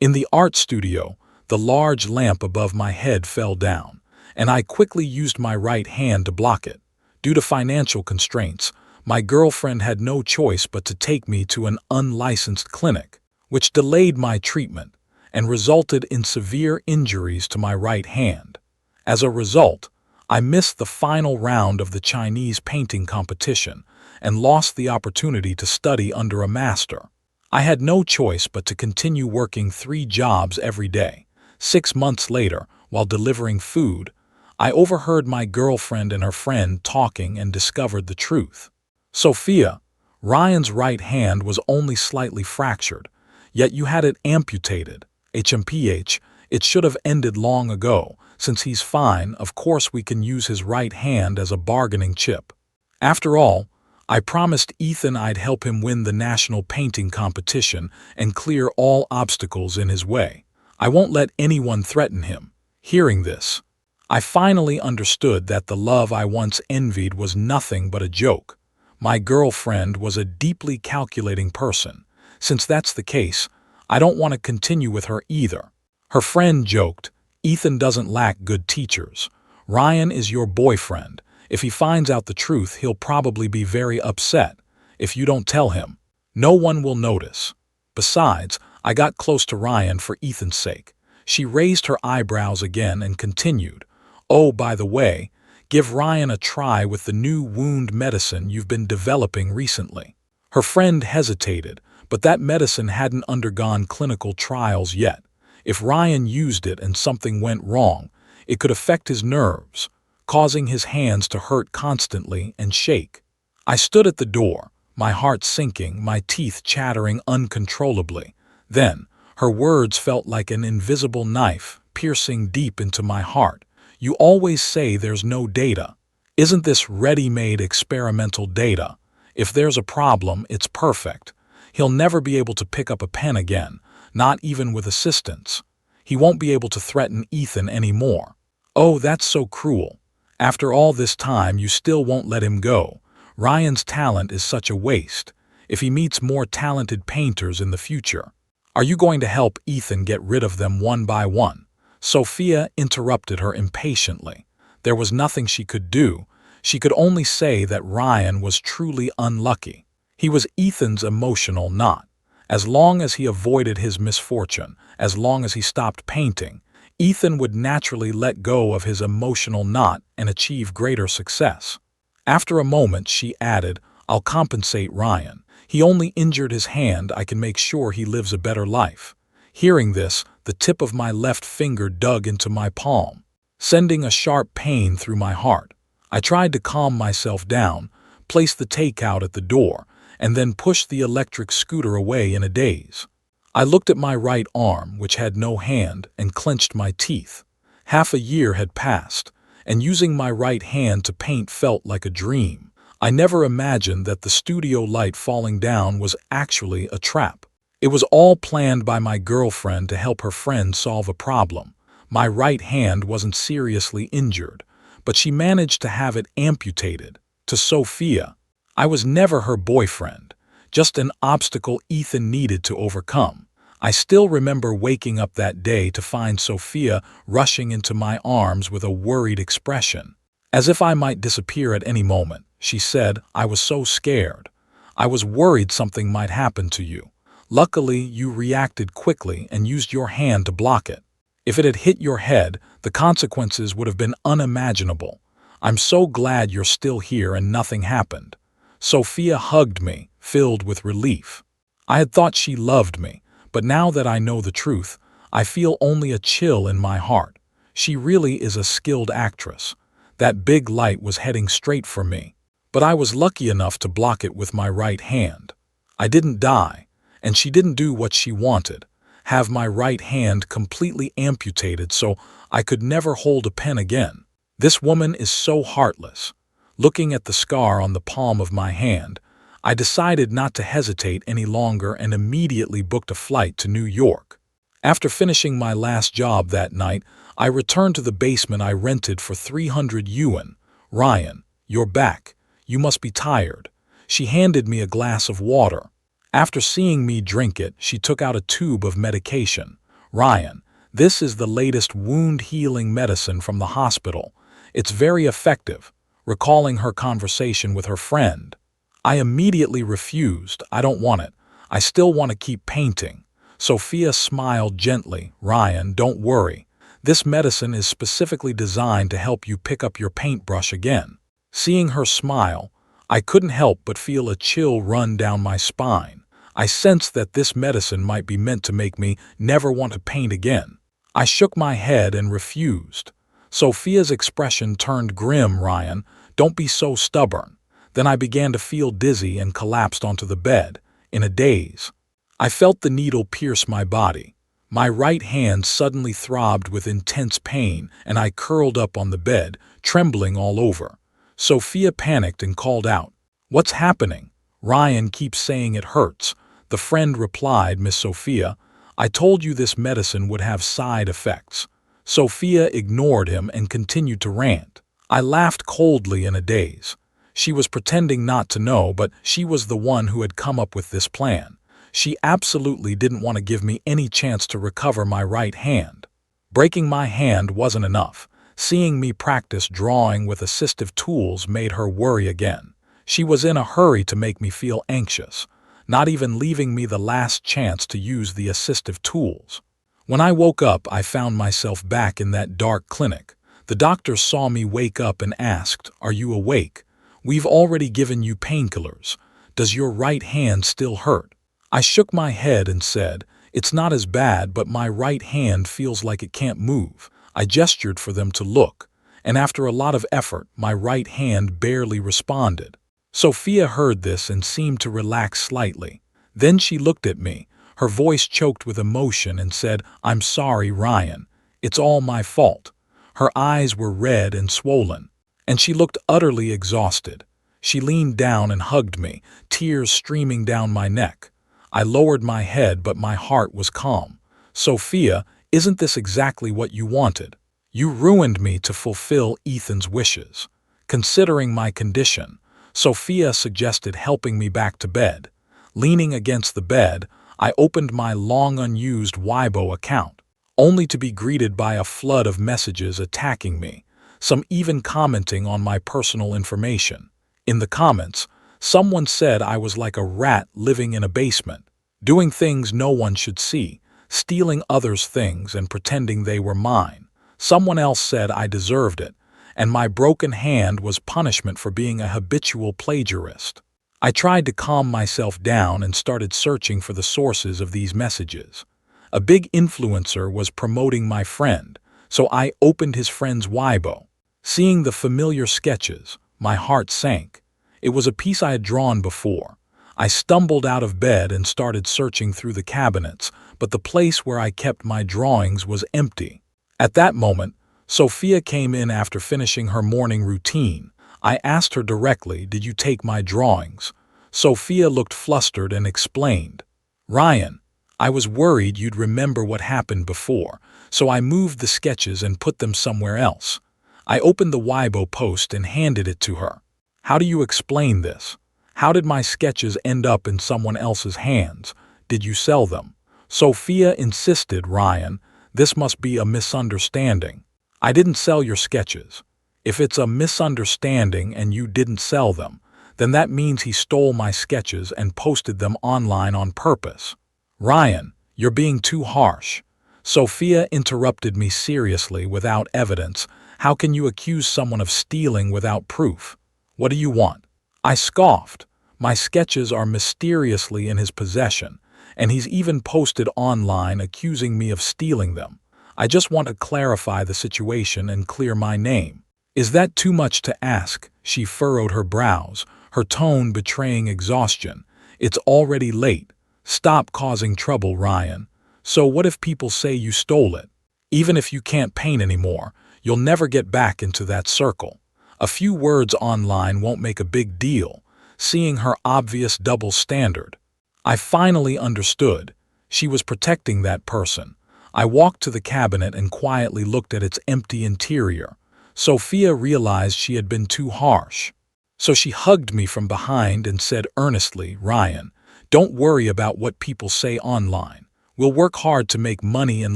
In the art studio, the large lamp above my head fell down, and I quickly used my right hand to block it. Due to financial constraints, my girlfriend had no choice but to take me to an unlicensed clinic, which delayed my treatment and resulted in severe injuries to my right hand. As a result, I missed the final round of the Chinese painting competition and lost the opportunity to study under a master. I had no choice but to continue working 3 jobs every day. 6 months later, while delivering food, I overheard my girlfriend and her friend talking and discovered the truth. Sophia, Ryan's right hand was only slightly fractured, yet you had it amputated. HMPH, it should have ended long ago. Since he's fine, of course we can use his right hand as a bargaining chip. After all, I promised Ethan I'd help him win the national painting competition and clear all obstacles in his way. I won't let anyone threaten him. Hearing this, I finally understood that the love I once envied was nothing but a joke. My girlfriend was a deeply calculating person. Since that's the case, I don't want to continue with her either. Her friend joked, "Ethan doesn't lack good teachers. Ryan is your boyfriend. If he finds out the truth, he'll probably be very upset. If you don't tell him, no one will notice. Besides, I got close to Ryan for Ethan's sake." She raised her eyebrows again and continued, "Oh, by the way, give Ryan a try with the new wound medicine you've been developing recently." Her friend hesitated, but that medicine hadn't undergone clinical trials yet. If Ryan used it and something went wrong, it could affect his nerves, causing his hands to hurt constantly and shake. I stood at the door, my heart sinking, my teeth chattering uncontrollably. Then, her words felt like an invisible knife piercing deep into my heart. "You always say there's no data. Isn't this ready-made experimental data? If there's a problem, it's perfect. He'll never be able to pick up a pen again, not even with assistance. He won't be able to threaten Ethan anymore." "Oh, that's so cruel. After all this time, you still won't let him go. Ryan's talent is such a waste. If he meets more talented painters in the future, are you going to help Ethan get rid of them one by one?" Sophia interrupted her impatiently. There was nothing she could do. She could only say that Ryan was truly unlucky. He was Ethan's emotional knot. As long as he avoided his misfortune, as long as he stopped painting, Ethan would naturally let go of his emotional knot and achieve greater success. After a moment, she added, "I'll compensate Ryan. He only injured his hand. I can make sure he lives a better life." Hearing this, the tip of my left finger dug into my palm, sending a sharp pain through my heart. I tried to calm myself down, placed the takeout at the door, and then pushed the electric scooter away in a daze. I looked at my right arm, which had no hand, and clenched my teeth. Half a year had passed, and using my right hand to paint felt like a dream. I never imagined that the studio light falling down was actually a trap. It was all planned by my girlfriend to help her friend solve a problem. My right hand wasn't seriously injured, but she managed to have it amputated. To Sophia, I was never her boyfriend, just an obstacle Ethan needed to overcome. I still remember waking up that day to find Sophia rushing into my arms with a worried expression. "As if I might disappear at any moment," she said. "I was so scared. I was worried something might happen to you. Luckily, you reacted quickly and used your hand to block it. If it had hit your head, the consequences would have been unimaginable. I'm so glad you're still here and nothing happened." Sophia hugged me, filled with relief. I had thought she loved me, but now that I know the truth, I feel only a chill in my heart. She really is a skilled actress. That big light was heading straight for me, but I was lucky enough to block it with my right hand. I didn't die, and she didn't do what she wanted, have my right hand completely amputated so I could never hold a pen again. This woman is so heartless. Looking at the scar on the palm of my hand, I decided not to hesitate any longer and immediately booked a flight to New York. After finishing my last job that night, I returned to the basement I rented for 300 yuan. "Ryan, you're back. You must be tired." She handed me a glass of water. After seeing me drink it, she took out a tube of medication. "Ryan, this is the latest wound healing medicine from the hospital. It's very effective," recalling her conversation with her friend. I immediately refused. "I don't want it. I still want to keep painting." Sophia smiled gently. "Ryan, don't worry. This medicine is specifically designed to help you pick up your paintbrush again." Seeing her smile, I couldn't help but feel a chill run down my spine. I sensed that this medicine might be meant to make me never want to paint again. I shook my head and refused. Sophia's expression turned grim. "Ryan, don't be so stubborn." Then I began to feel dizzy and collapsed onto the bed, in a daze. I felt the needle pierce my body. My right hand suddenly throbbed with intense pain, and I curled up on the bed, trembling all over. Sophia panicked and called out, "What's happening?" "Ryan keeps saying it hurts." The friend replied, "Miss Sophia, I told you this medicine would have side effects." Sophia ignored him and continued to rant. I laughed coldly in a daze. She was pretending not to know, but she was the one who had come up with this plan. She absolutely didn't want to give me any chance to recover my right hand. Breaking my hand wasn't enough. Seeing me practice drawing with assistive tools made her worry again. She was in a hurry to make me feel anxious, not even leaving me the last chance to use the assistive tools. When I woke up, I found myself back in that dark clinic. The doctor saw me wake up and asked, "Are you awake? We've already given you painkillers. Does your right hand still hurt?" I shook my head and said, "It's not as bad, but my right hand feels like it can't move." I gestured for them to look, and after a lot of effort, my right hand barely responded. Sophia heard this and seemed to relax slightly. Then she looked at me, her voice choked with emotion, and said, "I'm sorry, Ryan. It's all my fault." Her eyes were red and swollen, and she looked utterly exhausted. She leaned down and hugged me, tears streaming down my neck. I lowered my head, but my heart was calm. "Sophia, isn't this exactly what you wanted? You ruined me to fulfill Ethan's wishes." Considering my condition, Sophia suggested helping me back to bed. Leaning against the bed, I opened my long-unused Weibo account, only to be greeted by a flood of messages attacking me, some even commenting on my personal information. In the comments, someone said I was like a rat living in a basement, doing things no one should see, stealing others' things and pretending they were mine. Someone else said I deserved it, and my broken hand was punishment for being a habitual plagiarist. I tried to calm myself down and started searching for the sources of these messages. A big influencer was promoting my friend, so I opened his friend's Weibo. Seeing the familiar sketches, my heart sank. It was a piece I had drawn before. I stumbled out of bed and started searching through the cabinets, but the place where I kept my drawings was empty. At that moment, Sophia came in after finishing her morning routine. I asked her directly, "Did you take my drawings?" Sophia looked flustered and explained, "Ryan, I was worried you'd remember what happened before, so I moved the sketches and put them somewhere else." I opened the Weibo post and handed it to her. "How do you explain this? How did my sketches end up in someone else's hands? Did you sell them?" Sophia insisted, "Ryan, this must be a misunderstanding. I didn't sell your sketches. If it's a misunderstanding and you didn't sell them, then that means he stole my sketches and posted them online on purpose." "Ryan, you're being too harsh." Sophia interrupted me seriously. "Without evidence, how can you accuse someone of stealing without proof? What do you want?" I scoffed. "My sketches are mysteriously in his possession, and he's even posted online accusing me of stealing them. I just want to clarify the situation and clear my name." "Is that too much to ask?" She furrowed her brows, her tone betraying exhaustion. "It's already late. Stop causing trouble, Ryan. So what if people say you stole it? Even if you can't paint anymore, you'll never get back into that circle. A few words online won't make a big deal." Seeing her obvious double standard, I finally understood. She was protecting that person. I walked to the cabinet and quietly looked at its empty interior. Sophia realized she had been too harsh. So she hugged me from behind and said earnestly, "Ryan, don't worry about what people say online. We'll work hard to make money and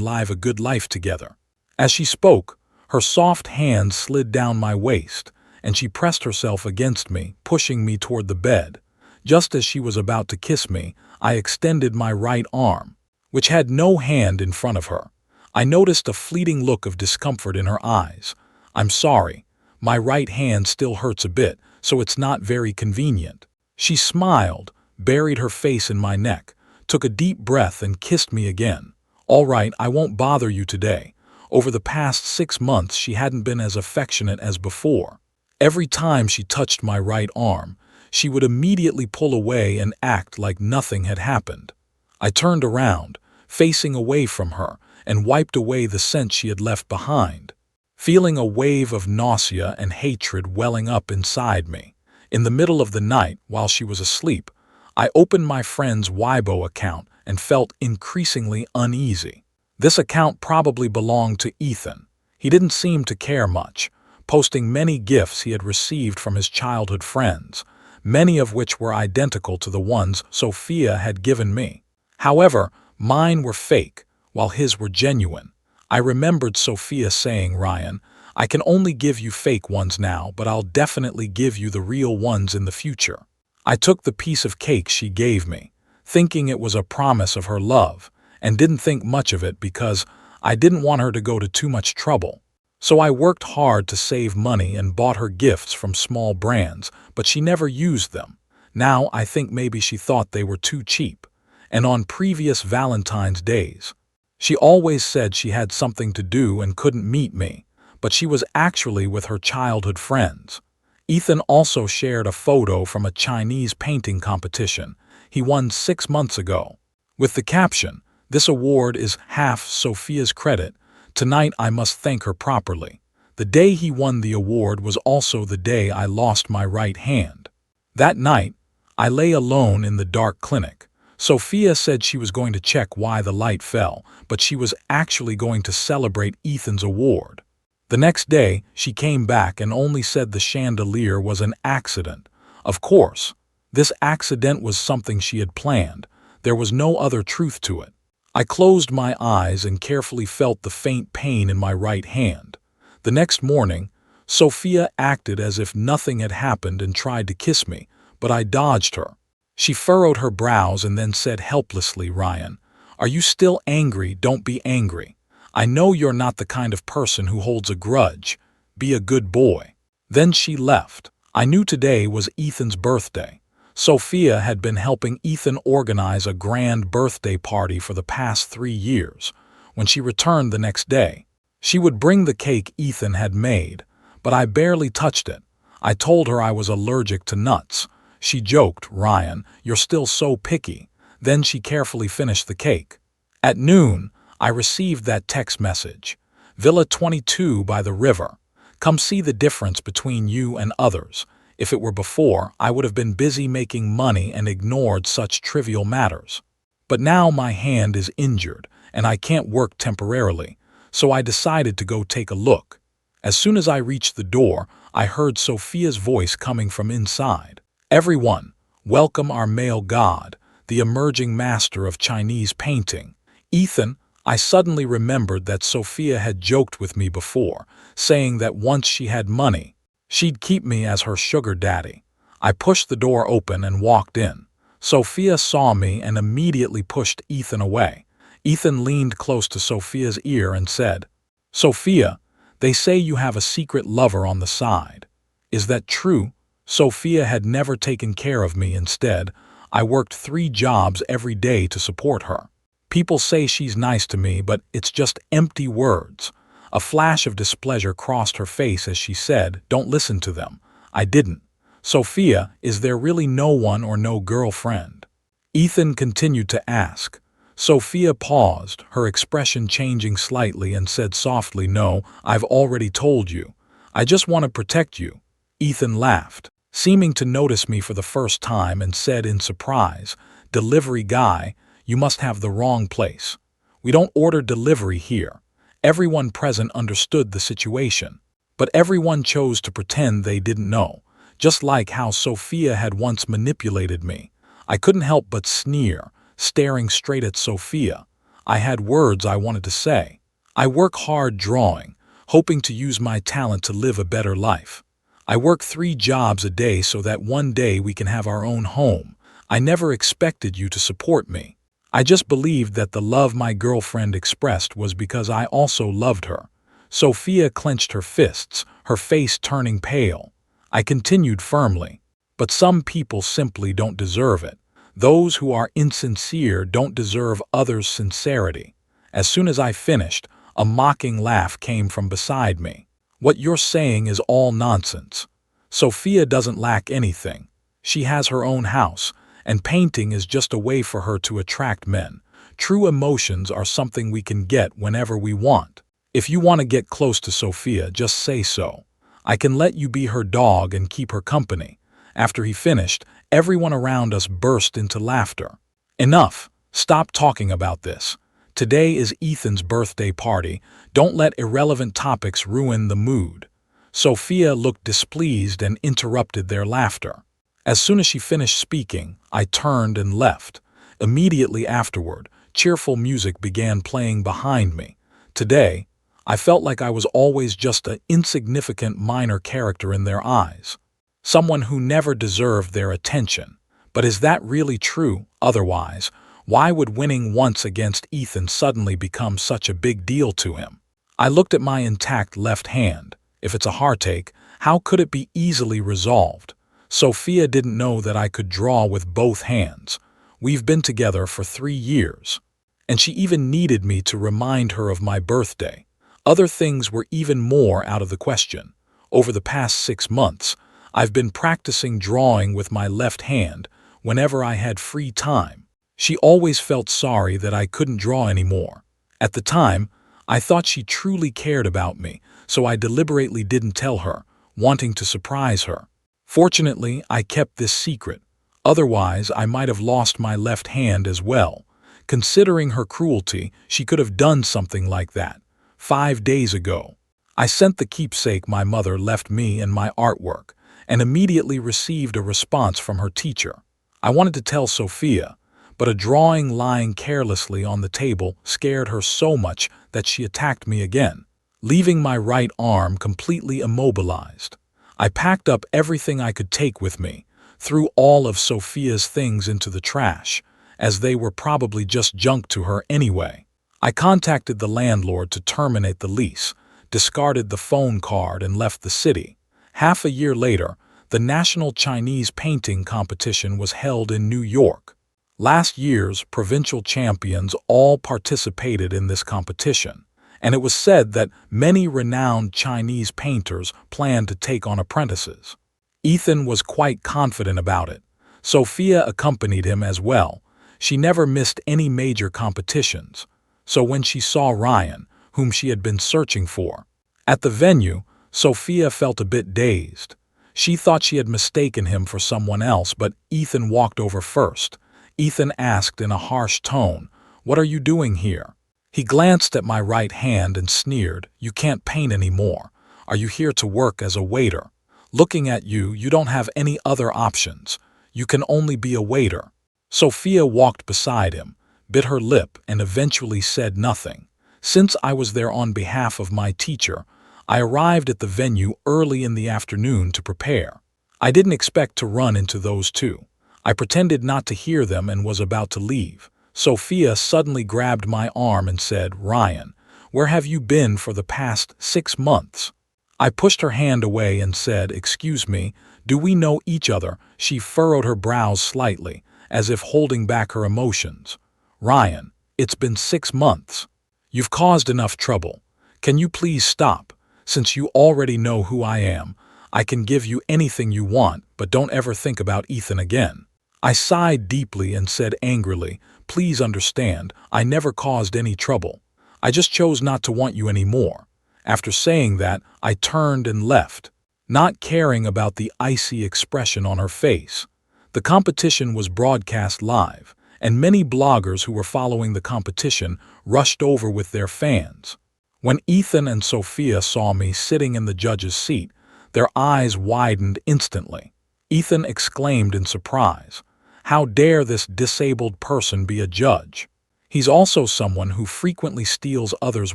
live a good life together." As she spoke, her soft hand slid down my waist, and she pressed herself against me, pushing me toward the bed. Just as she was about to kiss me, I extended my right arm, which had no hand in front of her. I noticed a fleeting look of discomfort in her eyes. "I'm sorry. My right hand still hurts a bit, so it's not very convenient." She smiled, buried her face in my neck, took a deep breath and kissed me again. "All right, I won't bother you today." Over the past 6 months, she hadn't been as affectionate as before. Every time she touched my right arm, she would immediately pull away and act like nothing had happened. I turned around, facing away from her, and wiped away the scent she had left behind, feeling a wave of nausea and hatred welling up inside me. In the middle of the night, while she was asleep, I opened my friend's Weibo account and felt increasingly uneasy. This account probably belonged to Ethan. He didn't seem to care much, posting many gifts he had received from his childhood friends, many of which were identical to the ones Sophia had given me. However, mine were fake, while his were genuine. I remembered Sophia saying, "Ryan, I can only give you fake ones now, but I'll definitely give you the real ones in the future." I took the piece of cake she gave me, thinking it was a promise of her love, and didn't think much of it because I didn't want her to go to too much trouble. So I worked hard to save money and bought her gifts from small brands, but she never used them. Now I think maybe she thought they were too cheap. And on previous Valentine's days, she always said she had something to do and couldn't meet me, but she was actually with her childhood friends. Ethan also shared a photo from a Chinese painting competition he won 6 months ago, with the caption, "This award is half Sophia's credit. Tonight I must thank her properly." The day he won the award was also the day I lost my right hand. That night, I lay alone in the dark clinic. Sophia said she was going to check why the light fell, but she was actually going to celebrate Ethan's award. The next day, she came back and only said the chandelier was an accident. Of course, this accident was something she had planned. There was no other truth to it. I closed my eyes and carefully felt the faint pain in my right hand. The next morning, Sophia acted as if nothing had happened and tried to kiss me, but I dodged her. She furrowed her brows and then said helplessly, "Ryan, are you still angry? Don't be angry. I know you're not the kind of person who holds a grudge. Be a good boy." Then she left. I knew today was Ethan's birthday. Sophia had been helping Ethan organize a grand birthday party for the past 3 years. When she returned the next day, she would bring the cake Ethan had made, but I barely touched it. I told her I was allergic to nuts. She joked, "Ryan, you're still so picky." Then she carefully finished the cake. At noon, I received that text message. "Villa 22 by the river. Come see the difference between you and others. If it were before, I would have been busy making money and ignored such trivial matters. But now my hand is injured, and I can't work temporarily, so I decided to go take a look." As soon as I reached the door, I heard Sophia's voice coming from inside. "Everyone, welcome our male god, the emerging master of Chinese painting, Ethan." I suddenly remembered that Sophia had joked with me before, saying that once she had money, she'd keep me as her sugar daddy. I pushed the door open and walked in. Sophia saw me and immediately pushed Ethan away. Ethan leaned close to Sophia's ear and said, "Sophia, they say you have a secret lover on the side. Is that true?" Sophia had never taken care of me. Instead, I worked 3 jobs every day to support her. "People say she's nice to me, but it's just empty words." A flash of displeasure crossed her face as she said, "Don't listen to them." I didn't. "Sophia, is there really no one or no girlfriend?" Ethan continued to ask. Sophia paused, her expression changing slightly, and said softly, "No, I've already told you. I just want to protect you." Ethan laughed, seeming to notice me for the first time, and said in surprise, "Delivery guy, you must have the wrong place. We don't order delivery here." Everyone present understood the situation, but everyone chose to pretend they didn't know, just like how Sophia had once manipulated me. I couldn't help but sneer, staring straight at Sophia. I had words I wanted to say. I work hard drawing, hoping to use my talent to live a better life. I work 3 jobs a day so that one day we can have our own home. I never expected you to support me. I just believed that the love my girlfriend expressed was because I also loved her. Sophia clenched her fists, her face turning pale. I continued firmly. But some people simply don't deserve it. Those who are insincere don't deserve others' sincerity. As soon as I finished, a mocking laugh came from beside me. What you're saying is all nonsense. Sophia doesn't lack anything. She has her own house, and painting is just a way for her to attract men. True emotions are something we can get whenever we want. If you want to get close to Sophia, just say so. I can let you be her dog and keep her company. After he finished, everyone around us burst into laughter. Enough. Stop talking about this. Today is Ethan's birthday party. Don't let irrelevant topics ruin the mood. Sophia looked displeased and interrupted their laughter. As soon as she finished speaking, I turned and left. Immediately afterward, cheerful music began playing behind me. Today, I felt like I was always just an insignificant minor character in their eyes. Someone who never deserved their attention. But is that really true? Otherwise, why would winning once against Ethan suddenly become such a big deal to him? I looked at my intact left hand. If it's a heartache, how could it be easily resolved? Sophia didn't know that I could draw with both hands. We've been together for 3 years. And she even needed me to remind her of my birthday. Other things were even more out of the question. Over the past 6 months, I've been practicing drawing with my left hand whenever I had free time. She always felt sorry that I couldn't draw anymore. At the time, I thought she truly cared about me, so I deliberately didn't tell her, wanting to surprise her. Fortunately, I kept this secret. Otherwise, I might have lost my left hand as well. Considering her cruelty, she could have done something like that. 5 days ago, I sent the keepsake my mother left me and my artwork, and immediately received a response from her teacher. I wanted to tell Sophia, but a drawing lying carelessly on the table scared her so much that she attacked me again, leaving my right arm completely immobilized. I packed up everything I could take with me, threw all of Sophia's things into the trash, as they were probably just junk to her anyway. I contacted the landlord to terminate the lease, discarded the phone card, and left the city. Half a year later, the National Chinese Painting Competition was held in New York. Last year's provincial champions all participated in this competition, and it was said that many renowned Chinese painters planned to take on apprentices. Ethan was quite confident about it. Sophia accompanied him as well. She never missed any major competitions. So when she saw Ryan, whom she had been searching for, at the venue, Sophia felt a bit dazed. She thought she had mistaken him for someone else, but Ethan walked over first. Ethan asked in a harsh tone, "What are you doing here?" He glanced at my right hand and sneered, "You can't paint anymore. Are you here to work as a waiter? Looking at you, you don't have any other options. You can only be a waiter." Sophia walked beside him, bit her lip, and eventually said nothing. Since I was there on behalf of my teacher, I arrived at the venue early in the afternoon to prepare. I didn't expect to run into those two. I pretended not to hear them and was about to leave. Sophia suddenly grabbed my arm and said, "Ryan, where have you been for the past 6 months?" I pushed her hand away and said, "Excuse me, do we know each other?" She furrowed her brows slightly, as if holding back her emotions. "Ryan, it's been 6 months. You've caused enough trouble. Can you please stop? Since you already know who I am, I can give you anything you want, but don't ever think about Ethan again." I sighed deeply and said angrily, "Please understand, I never caused any trouble. I just chose not to want you anymore." After saying that, I turned and left, not caring about the icy expression on her face. The competition was broadcast live, and many bloggers who were following the competition rushed over with their fans. When Ethan and Sophia saw me sitting in the judge's seat, their eyes widened instantly. Ethan exclaimed in surprise, "How dare this disabled person be a judge?" He's also someone who frequently steals others'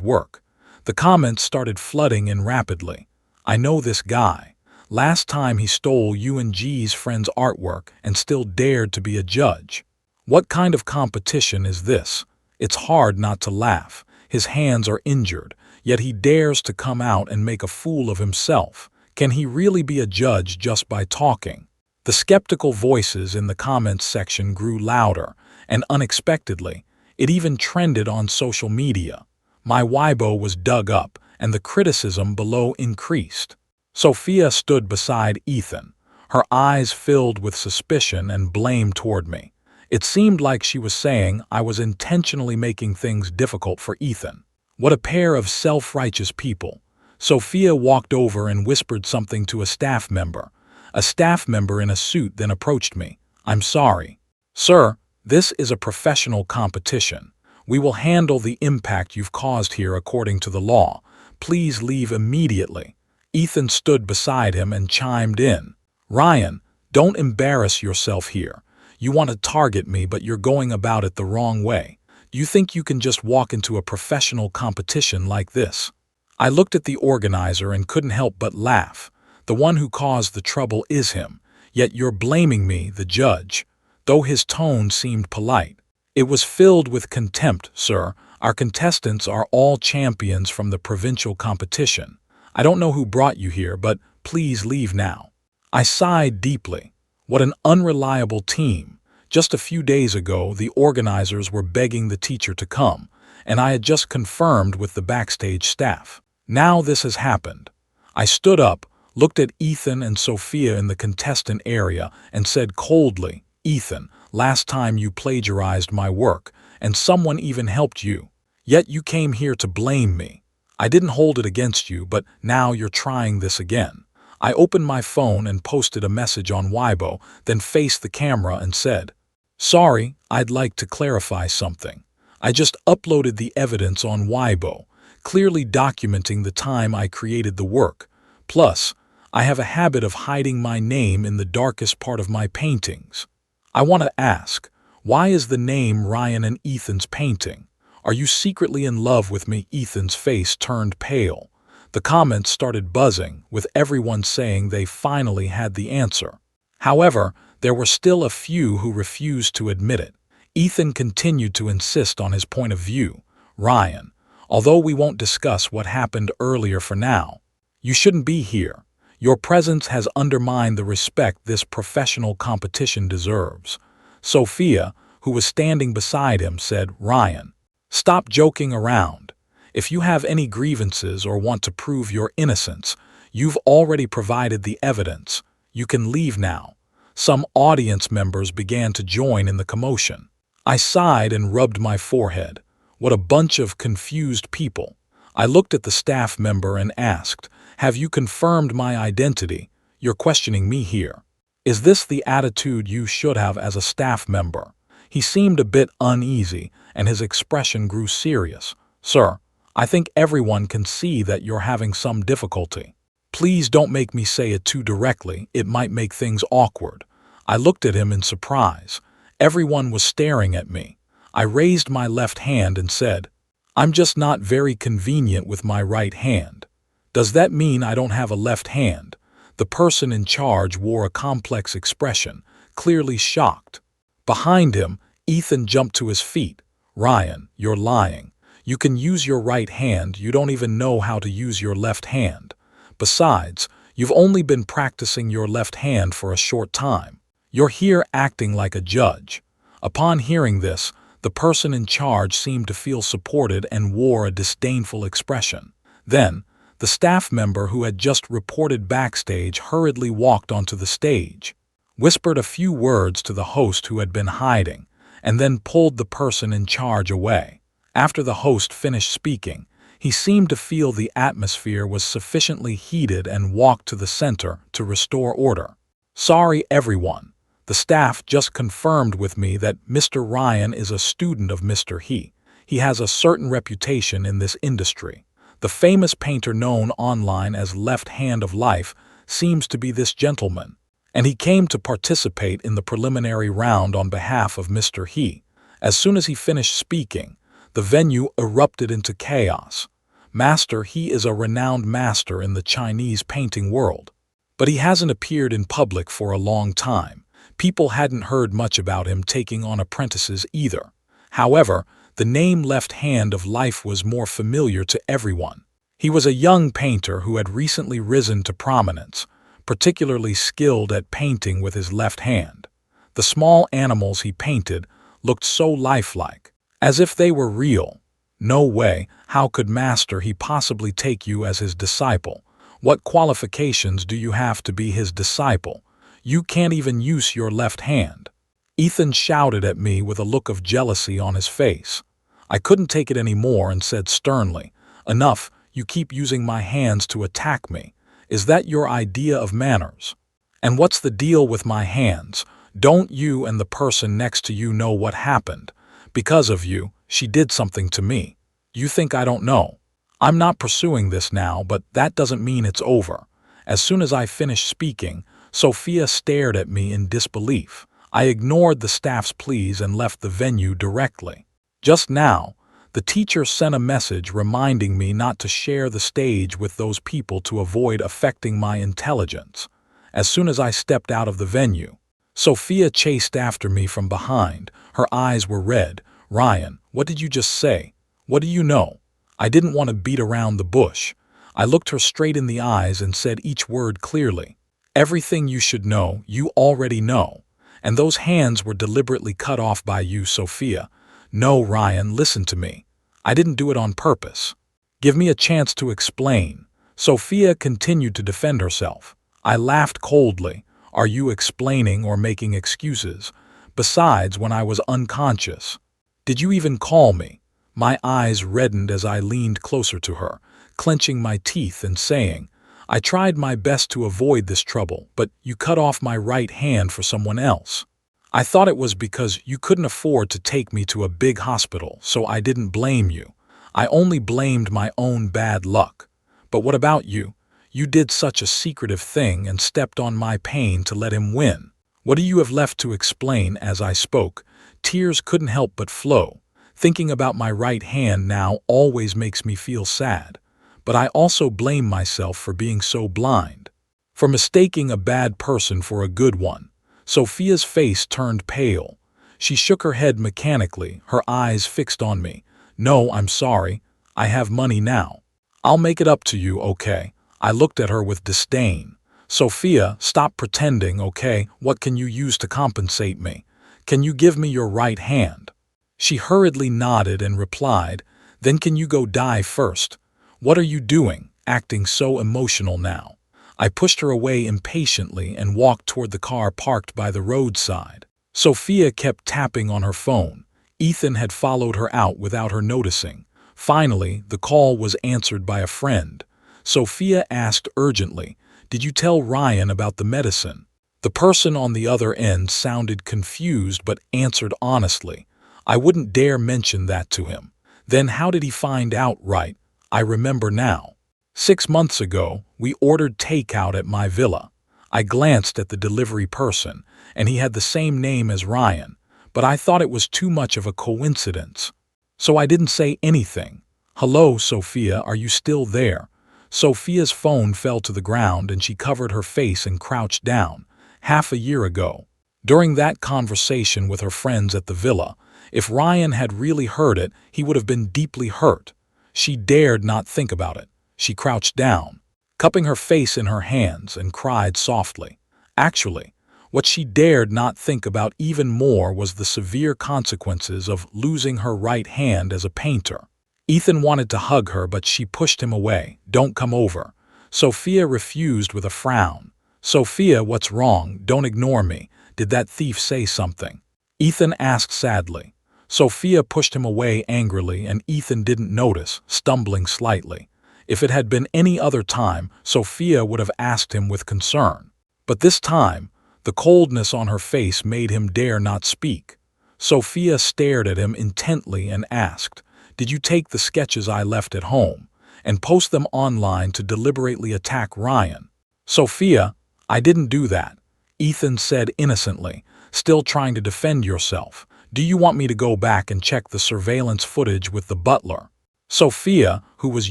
work. The comments started flooding in rapidly. I know this guy. Last time he stole you and G's friend's artwork and still dared to be a judge. What kind of competition is this? It's hard not to laugh. His hands are injured, yet he dares to come out and make a fool of himself. Can he really be a judge just by talking? The skeptical voices in the comments section grew louder, and unexpectedly, it even trended on social media. My Weibo was dug up, and the criticism below increased. Sophia stood beside Ethan, her eyes filled with suspicion and blame toward me. It seemed like she was saying I was intentionally making things difficult for Ethan. What a pair of self-righteous people. Sophia walked over and whispered something to a staff member. A staff member in a suit then approached me. I'm sorry. Sir, this is a professional competition. We will handle the impact you've caused here according to the law. Please leave immediately. Ethan stood beside him and chimed in. Ryan, don't embarrass yourself here. You want to target me, but you're going about it the wrong way. You think you can just walk into a professional competition like this? I looked at the organizer and couldn't help but laugh. The one who caused the trouble is him, yet you're blaming me, the judge. Though his tone seemed polite, it was filled with contempt. Sir, our contestants are all champions from the provincial competition. I don't know who brought you here, but please leave now. I sighed deeply. What an unreliable team. Just a few days ago, the organizers were begging the teacher to come, and I had just confirmed with the backstage staff. Now this has happened. I stood up, looked at Ethan and Sophia in the contestant area, and said coldly, Ethan, last time you plagiarized my work, and someone even helped you. Yet you came here to blame me. I didn't hold it against you, but now you're trying this again. I opened my phone and posted a message on Weibo, then faced the camera and said, Sorry, I'd like to clarify something. I just uploaded the evidence on Weibo, clearly documenting the time I created the work. Plus, I have a habit of hiding my name in the darkest part of my paintings. I want to ask, why is the name Ryan in Ethan's painting? Are you secretly in love with me? Ethan's face turned pale. The comments started buzzing, with everyone saying they finally had the answer. However, there were still a few who refused to admit it. Ethan continued to insist on his point of view. Ryan, although we won't discuss what happened earlier for now, you shouldn't be here. Your presence has undermined the respect this professional competition deserves. Sophia, who was standing beside him, said, Ryan, stop joking around. If you have any grievances or want to prove your innocence, you've already provided the evidence. You can leave now. Some audience members began to join in the commotion. I sighed and rubbed my forehead. What a bunch of confused people. I looked at the staff member and asked, Have you confirmed my identity? You're questioning me here. Is this the attitude you should have as a staff member? He seemed a bit uneasy, and his expression grew serious. Sir, I think everyone can see that you're having some difficulty. Please don't make me say it too directly. It might make things awkward. I looked at him in surprise. Everyone was staring at me. I raised my left hand and said, I'm just not very convenient with my right hand. Does that mean I don't have a left hand? The person in charge wore a complex expression, clearly shocked. Behind him, Ethan jumped to his feet. Ryan, you're lying. You can use your right hand. You don't even know how to use your left hand. Besides, you've only been practicing your left hand for a short time. You're here acting like a judge. Upon hearing this, the person in charge seemed to feel supported and wore a disdainful expression. Then, the staff member who had just reported backstage hurriedly walked onto the stage, whispered a few words to the host who had been hiding, and then pulled the person in charge away. After the host finished speaking, he seemed to feel the atmosphere was sufficiently heated and walked to the center to restore order. Sorry, everyone. The staff just confirmed with me that Mr. Ryan is a student of Mr. He. He has a certain reputation in this industry. The famous painter known online as Left Hand of Life seems to be this gentleman, and he came to participate in the preliminary round on behalf of Mr. He. As soon as he finished speaking, the venue erupted into chaos. Master, he is a renowned master in the Chinese painting world. But he hasn't appeared in public for a long time. People hadn't heard much about him taking on apprentices either. However, the name Left Hand of Life was more familiar to everyone. He was a young painter who had recently risen to prominence, particularly skilled at painting with his left hand. The small animals he painted looked so lifelike, as if they were real. No way, how could Master he possibly take you as his disciple? What qualifications do you have to be his disciple? You can't even use your left hand. Ethan shouted at me with a look of jealousy on his face. I couldn't take it anymore and said sternly, "Enough, you keep using my hands to attack me. Is that your idea of manners? And what's the deal with my hands? Don't you and the person next to you know what happened? Because of you, she did something to me. You think I don't know? I'm not pursuing this now, but that doesn't mean it's over." As soon as I finished speaking, Sophia stared at me in disbelief. I ignored the staff's pleas and left the venue directly. Just now, the teacher sent a message reminding me not to share the stage with those people to avoid affecting my intelligence. As soon as I stepped out of the venue, Sophia chased after me from behind. Her eyes were red. "Ryan, what did you just say? What do you know?" I didn't want to beat around the bush. I looked her straight in the eyes and said each word clearly. "Everything you should know, you already know. And those hands were deliberately cut off by you, Sophia. No, Ryan, listen to me. I didn't do it on purpose. Give me a chance to explain." Sophia continued to defend herself. I laughed coldly. "Are you explaining or making excuses? Besides, when I was unconscious, did you even call me?" My eyes reddened as I leaned closer to her, clenching my teeth and saying, "I tried my best to avoid this trouble, but you cut off my right hand for someone else. I thought it was because you couldn't afford to take me to a big hospital, so I didn't blame you. I only blamed my own bad luck. But what about you? You did such a secretive thing and stepped on my pain to let him win. What do you have left to explain?" As I spoke, tears couldn't help but flow. Thinking about my right hand now always makes me feel sad. But I also blame myself for being so blind, for mistaking a bad person for a good one. Sophia's face turned pale. She shook her head mechanically, her eyes fixed on me. "No, I'm sorry. I have money now. I'll make it up to you, okay?" I looked at her with disdain. "Sophia, stop pretending, okay? What can you use to compensate me? Can you give me your right hand?" She hurriedly nodded and replied, "Then can you go die first? What are you doing, acting so emotional now?" I pushed her away impatiently and walked toward the car parked by the roadside. Sophia kept tapping on her phone. Ethan had followed her out without her noticing. Finally, the call was answered by a friend. Sophia asked urgently, "Did you tell Ryan about the medicine?" The person on the other end sounded confused but answered honestly, "I wouldn't dare mention that to him." Then how did he find out? Right, I remember now. 6 months ago, we ordered takeout at my villa. I glanced at the delivery person, and he had the same name as Ryan, but I thought it was too much of a coincidence. So I didn't say anything. "Hello, Sophia, are you still there?" Sophia's phone fell to the ground and she covered her face and crouched down. Half a year ago, during that conversation with her friends at the villa, if Ryan had really heard it, he would have been deeply hurt. She dared not think about it. She crouched down, cupping her face in her hands, and cried softly. Actually, what she dared not think about even more was the severe consequences of losing her right hand as a painter. Ethan wanted to hug her, but she pushed him away. "Don't come over." Sophia refused with a frown. "Sophia, what's wrong? Don't ignore me. Did that thief say something?" Ethan asked sadly. Sophia pushed him away angrily, and Ethan didn't notice, stumbling slightly. If it had been any other time, Sophia would have asked him with concern. But this time, the coldness on her face made him dare not speak. Sophia stared at him intently and asked, "Did you take the sketches I left at home and post them online to deliberately attack Ryan?" "Sophia, I didn't do that," Ethan said innocently, still trying to defend yourself. Do you want me to go back and check the surveillance footage with the butler? Sophia, who was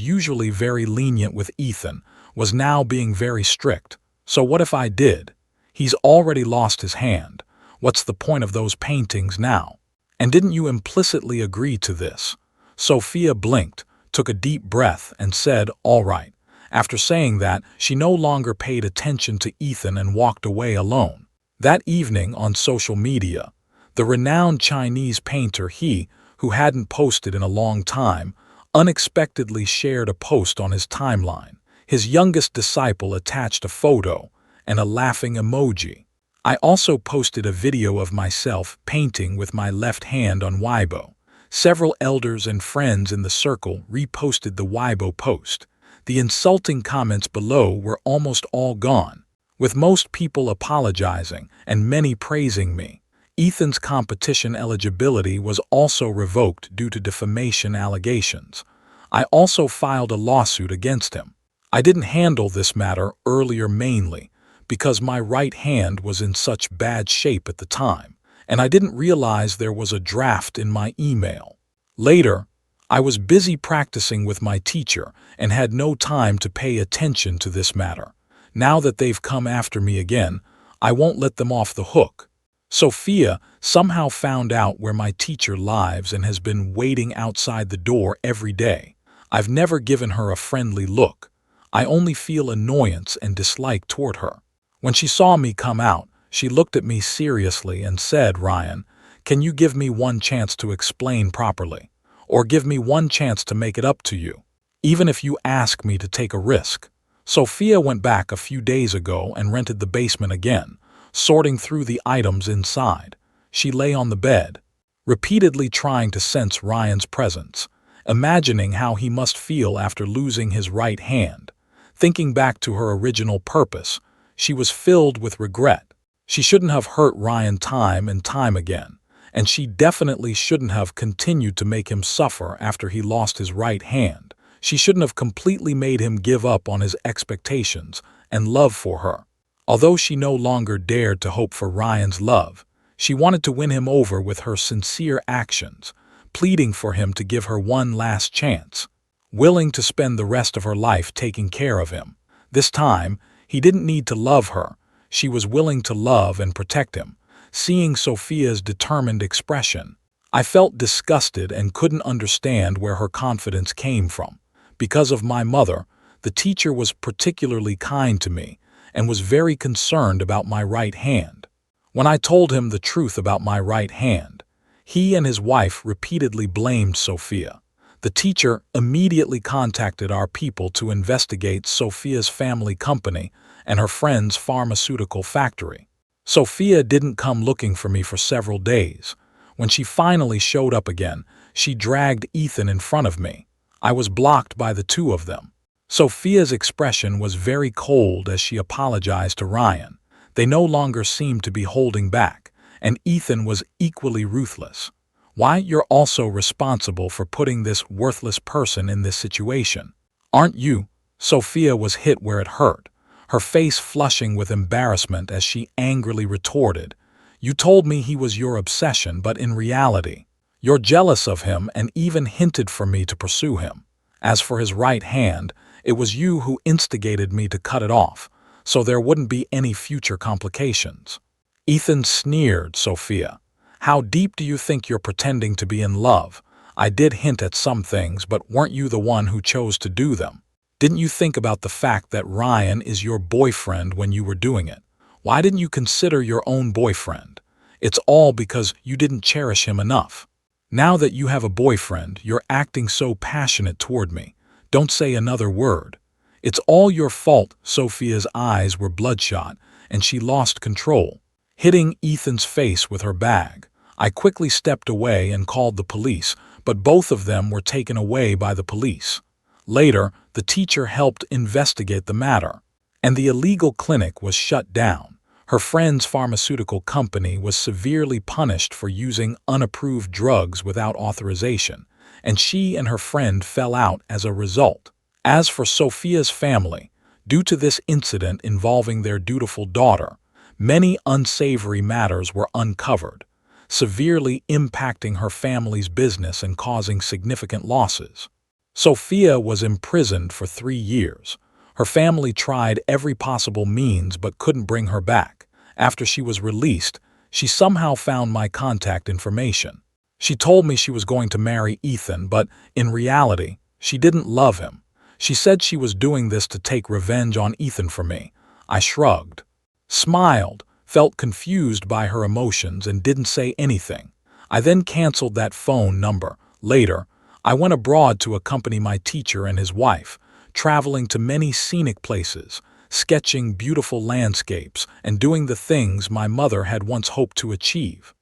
usually very lenient with Ethan, was now being very strict. So what if I did? He's already lost his hand. What's the point of those paintings now? And didn't you implicitly agree to this? Sophia blinked, took a deep breath, and said, "All right." After saying that, she no longer paid attention to Ethan and walked away alone. That evening on social media, the renowned Chinese painter He, who hadn't posted in a long time, unexpectedly shared a post on his timeline. His youngest disciple attached a photo and a laughing emoji. I also posted a video of myself painting with my left hand on Weibo. Several elders and friends in the circle reposted the Weibo post. The insulting comments below were almost all gone, with most people apologizing and many praising me. Ethan's competition eligibility was also revoked due to defamation allegations. I also filed a lawsuit against him. I didn't handle this matter earlier mainly because my right hand was in such bad shape at the time, and I didn't realize there was a draft in my email. Later, I was busy practicing with my teacher and had no time to pay attention to this matter. Now that they've come after me again, I won't let them off the hook. Sophia somehow found out where my teacher lives and has been waiting outside the door every day. I've never given her a friendly look. I only feel annoyance and dislike toward her. When she saw me come out, she looked at me seriously and said, "Ryan, can you give me one chance to explain properly? Or give me one chance to make it up to you, even if you ask me to take a risk?" Sophia went back a few days ago and rented the basement again, sorting through the items inside. She lay on the bed, repeatedly trying to sense Ryan's presence, imagining how he must feel after losing his right hand. Thinking back to her original purpose, she was filled with regret. She shouldn't have hurt Ryan time and time again, and she definitely shouldn't have continued to make him suffer after he lost his right hand. She shouldn't have completely made him give up on his expectations and love for her. Although she no longer dared to hope for Ryan's love, she wanted to win him over with her sincere actions, pleading for him to give her one last chance, willing to spend the rest of her life taking care of him. This time, he didn't need to love her. She was willing to love and protect him. Seeing Sophia's determined expression, I felt disgusted and couldn't understand where her confidence came from. Because of my mother, the teacher was particularly kind to me and was very concerned about my right hand. When I told him the truth about my right hand, he and his wife repeatedly blamed Sophia. The teacher immediately contacted our people to investigate Sophia's family company and her friend's pharmaceutical factory. Sophia didn't come looking for me for several days. When she finally showed up again, she dragged Ethan in front of me. I was blocked by the two of them. Sophia's expression was very cold as she apologized to Ryan. They no longer seemed to be holding back, and Ethan was equally ruthless. "Why, you're also responsible for putting this worthless person in this situation, aren't you?" Sophia was hit where it hurt, her face flushing with embarrassment as she angrily retorted, "You told me he was your obsession, but in reality, you're jealous of him and even hinted for me to pursue him. As for his right hand, it was you who instigated me to cut it off, so there wouldn't be any future complications." Ethan sneered, "Sophia, how deep do you think you're pretending to be in love? I did hint at some things, but weren't you the one who chose to do them? Didn't you think about the fact that Ryan is your boyfriend when you were doing it? Why didn't you consider your own boyfriend? It's all because you didn't cherish him enough. Now that you have a boyfriend, you're acting so passionate toward me. Don't say another word. It's all your fault." Sophia's eyes were bloodshot, and she lost control, hitting Ethan's face with her bag. I quickly stepped away and called the police, but both of them were taken away by the police. Later, the teacher helped investigate the matter, and the illegal clinic was shut down. Her friend's pharmaceutical company was severely punished for using unapproved drugs without authorization, and she and her friend fell out as a result. As for Sophia's family, due to this incident involving their dutiful daughter, many unsavory matters were uncovered. severely impacting her family's business and causing significant losses. Sophia was imprisoned for 3 years. Her family tried every possible means but couldn't bring her back. After she was released, she somehow found my contact information. She told me she was going to marry Ethan, but in reality, she didn't love him. She said she was doing this to take revenge on Ethan for me. I shrugged, smiled, felt confused by her emotions, and didn't say anything. I then canceled that phone number. Later, I went abroad to accompany my teacher and his wife, traveling to many scenic places, sketching beautiful landscapes, and doing the things my mother had once hoped to achieve.